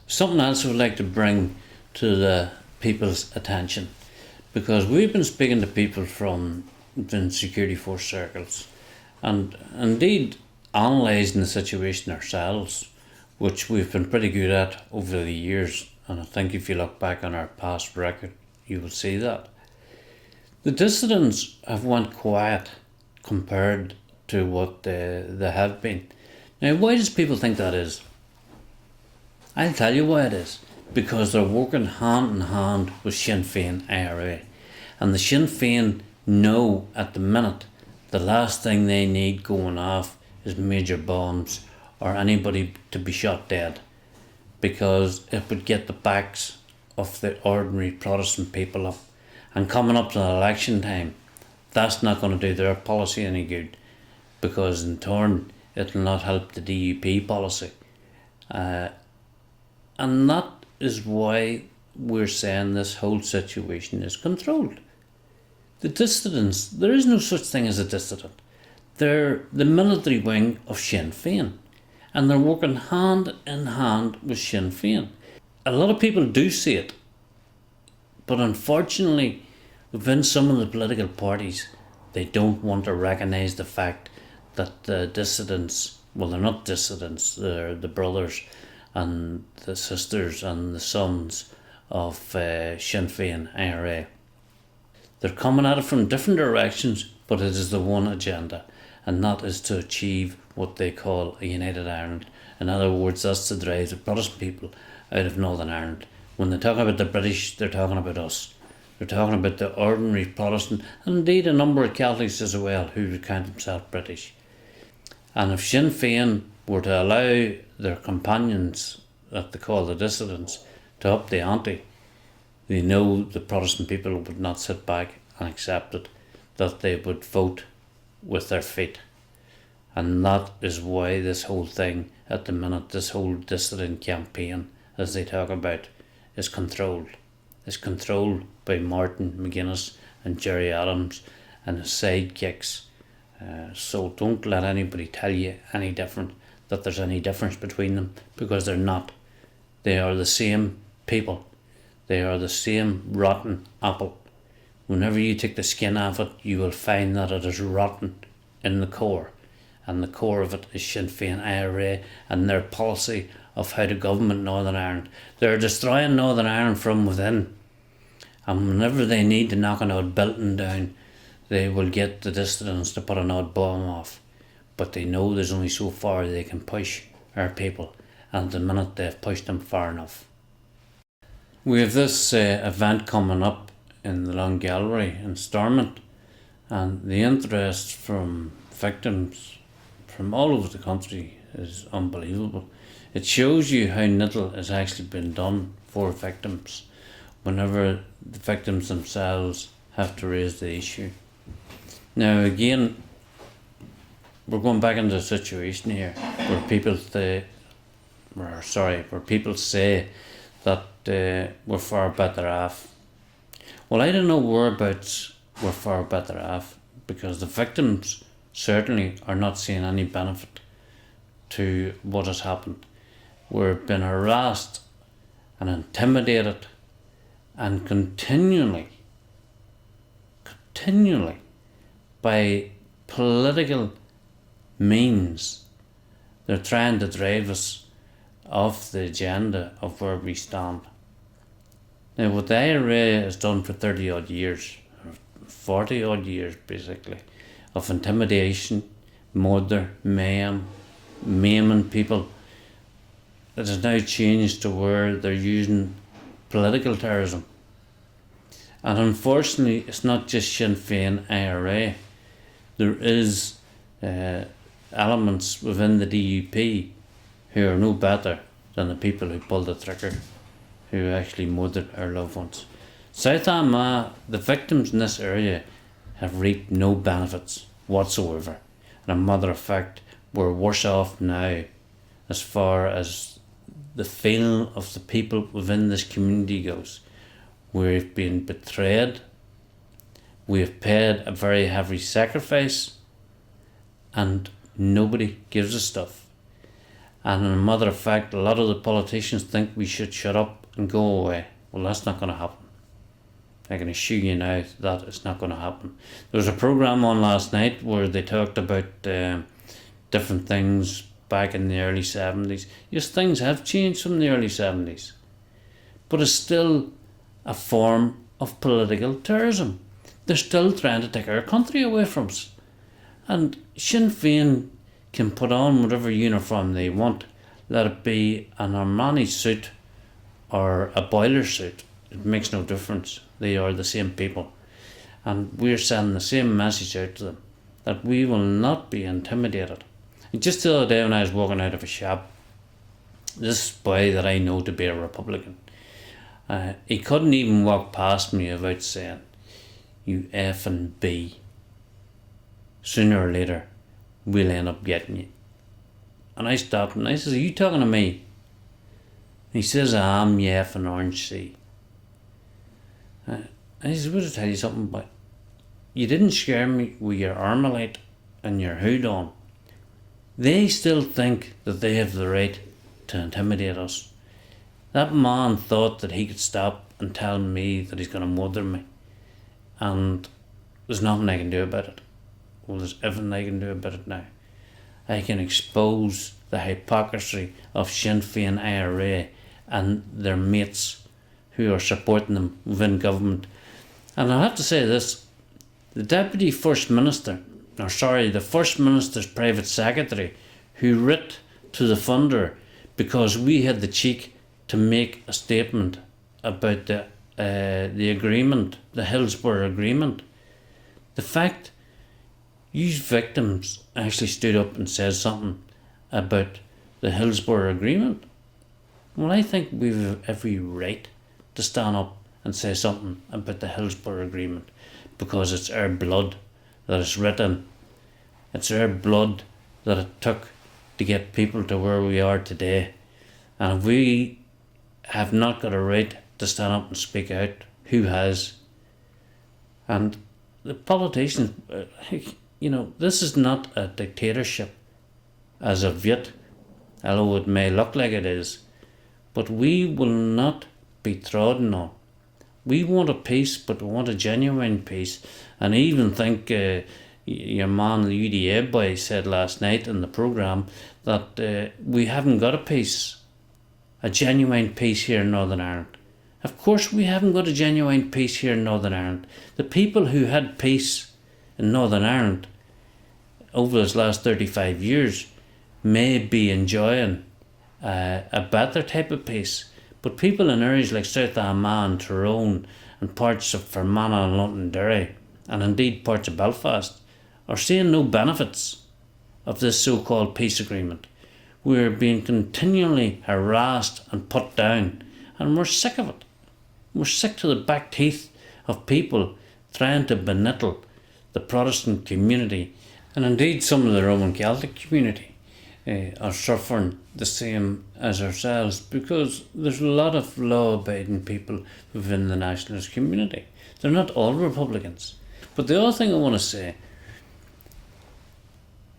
Something else I would like to bring to the people's attention, because we've been speaking to people from within security force circles and indeed analysing the situation ourselves, which we've been pretty good at over the years, and I think if you look back on our past record you will see that. The dissidents have went quiet compared to what they have been. Now, why does people think that is? I'll tell you why it is. Because they're working hand in hand with Sinn Fein-IRA. And the Sinn Féin know at the minute the last thing they need going off is major bombs or anybody to be shot dead. Because it would get the backs of the ordinary Protestant people up. And coming up to an election time, that's not going to do their policy any good. Because in turn, it will not help the DUP policy. And that is why we're saying this whole situation is controlled. The dissidents, there is no such thing as a dissident. They're the military wing of Sinn Féin. And they're working hand in hand with Sinn Féin. A lot of people do see it. But unfortunately, within some of the political parties, they don't want to recognise the fact that the dissidents, well, they're not dissidents, they're the brothers and the sisters and the sons of Sinn Fein-IRA. They're coming at it from different directions, but it is the one agenda, and that is to achieve what they call a united Ireland. In other words, that's to drive the Protestant people out of Northern Ireland. When they talk about the British, they're talking about us. They're talking about the ordinary Protestant, and indeed a number of Catholics as well, who would count themselves British. And if Sinn Féin were to allow their companions, that they call the dissidents, to up the ante, they know the Protestant people would not sit back and accept it, that they would vote with their feet. And that is why this whole thing at the minute, this whole dissident campaign, as they talk about, is controlled. It's controlled by Martin McGuinness and Gerry Adams and his sidekicks. So don't let anybody tell you any different, that there's any difference between them, because they're not. They are the same people. They are the same rotten apple. Whenever you take the skin off it, you will find that it is rotten in the core. And the core of it is Sinn Fein-IRA and their policy of how to govern Northern Ireland. They're destroying Northern Ireland from within. And whenever they need to knock an old building down, they will get the dissidents to put an odd bomb off. But they know there's only so far they can push our people, and at the minute they've pushed them far enough. We have this event coming up in the Long Gallery in Stormont, and the interest from victims from all over the country is unbelievable. It shows you how little has actually been done for victims whenever the victims themselves have to raise the issue. Now again, we're going back into a situation here where people say that we're far better off. Well, I don't know whereabouts we're far better off, because the victims certainly are not seeing any benefit to what has happened. We've been harassed and intimidated and continually by political means. They're trying to drive us off the agenda of where we stand. Now, what the IRA has done for 30 odd years, or 40 odd years basically, of intimidation, murder, mayhem, maiming people, it has now changed to where they're using political terrorism. And unfortunately, it's not just Sinn Fein-IRA. There is elements within the DUP who are no better than the people who pulled the trigger, who actually murdered our loved ones. South Armagh, the victims in this area have reaped no benefits whatsoever. And a matter of fact, we're worse off now as far as the feeling of the people within this community goes. We've been betrayed, we've paid a very heavy sacrifice, and nobody gives a stuff. And as a matter of fact, a lot of the politicians think we should shut up and go away. Well, that's not going to happen. I can assure you now that it's not going to happen. There was a programme on last night where they talked about different things back in the early 70s. Yes, things have changed from the early 70s. But it's still a form of political terrorism. They're still trying to take our country away from us. And Sinn Fein can put on whatever uniform they want. Let it be an Armani suit or a boiler suit. It makes no difference. They are the same people. And we're sending the same message out to them, that we will not be intimidated. And just the other day when I was walking out of a shop, this boy that I know to be a Republican, he couldn't even walk past me without saying, "You effing B. Sooner or later, we'll end up getting you." And I stopped and I says, "Are you talking to me?" And he says, "I'm you effing Orange Sea." And he says, "Would I tell you something, but you didn't scare me with your Armalite and your hood on." They still think that they have the right to intimidate us. That man thought that he could stop and tell me that he's going to murder me. And there's nothing I can do about it. Well, there's everything I can do about it now. I can expose the hypocrisy of Sinn Fein-IRA and their mates who are supporting them within government. And I have to say this, the Deputy First Minister's private secretary, who writ to the funder because we had the cheek to make a statement about the agreement, the Hillsborough Agreement. The fact you victims actually stood up and said something about the Hillsborough Agreement. Well, I think we've every right to stand up and say something about the Hillsborough Agreement, because it's our blood that is written. It's our blood that it took to get people to where we are today. And if we have not got a right to stand up and speak out, who has? And the politicians, this is not a dictatorship as of yet, although it may look like it is. But we will not be trodden on. We want a peace, but we want a genuine peace. And I even think your man, the UDA boy, said last night in the programme that we haven't got a peace, a genuine peace here in Northern Ireland. Of course we haven't got a genuine peace here in Northern Ireland. The people who had peace in Northern Ireland over this last 35 years may be enjoying a better type of peace. But people in areas like South Armagh, Tyrone and parts of Fermanagh and Londonderry, and indeed parts of Belfast, are seeing no benefits of this so-called peace agreement. We're being continually harassed and put down, and we're sick of it. We're sick to the back teeth of people trying to belittle the Protestant community, and indeed some of the Roman Catholic community are suffering the same as ourselves, because there's a lot of law-abiding people within the nationalist community. They're not all Republicans. But the other thing I want to say,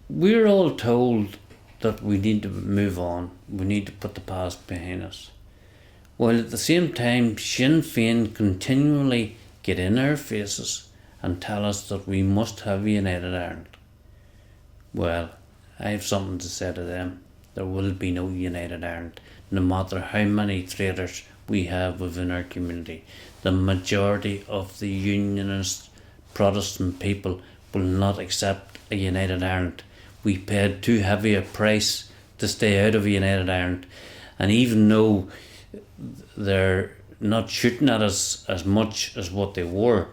we're all told that we need to move on, we need to put the past behind us, while at the same time Sinn Féin continually get in our faces and tell us that we must have a united Ireland. Well, I have something to say to them. There will be no united Ireland, no matter how many traitors we have within our community. The majority of the unionist Protestant people will not accept a united Ireland. We paid too heavy a price to stay out of a united Ireland, and even though they're not shooting at us as much as what they were,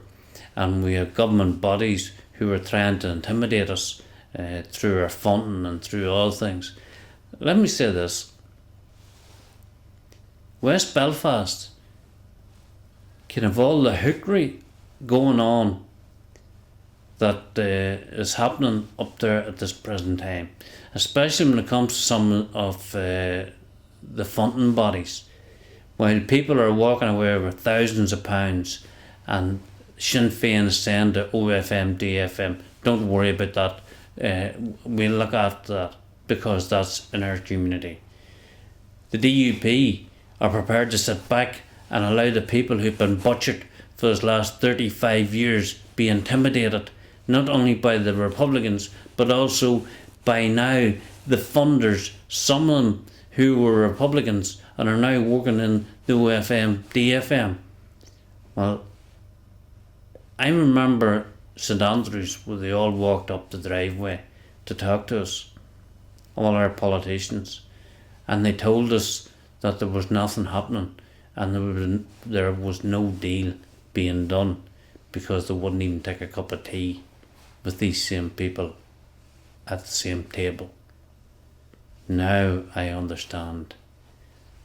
and we have government bodies who are trying to intimidate us through our funding and through all things. Let me say this. West Belfast can have all the hookery going on that is happening up there at this present time, especially when it comes to some of the funding bodies. While people are walking away with thousands of pounds, and Sinn Féin is saying to OFM, DFM, don't worry about that, we'll look after that. because that's in our community. The DUP are prepared to sit back and allow the people who've been butchered for the last 35 years be intimidated, not only by the Republicans, but also by now the funders, some of them who were Republicans and are now working in the OFM, DFM. Well, I remember St Andrews, where they all walked up the driveway to talk to us, all our politicians, and they told us that there was nothing happening and there was no deal being done because they wouldn't even take a cup of tea with these same people at the same table. Now I understand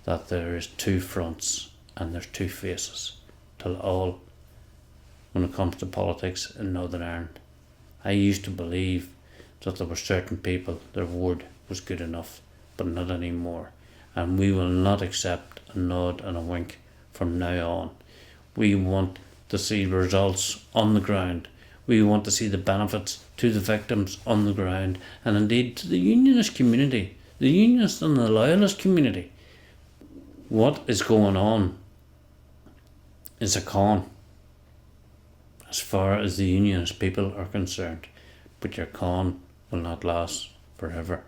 that there is two fronts and there's two faces to all when it comes to politics in Northern Ireland. I used to believe that there were certain people, their word was good enough, but not anymore. And we will not accept a nod and a wink from now on. We want to see results on the ground. We want to see the benefits to the victims on the ground, and indeed to the unionist community, the unionist and the loyalist community. What is going on is a con as far as the unionist people are concerned, but your con will not last forever.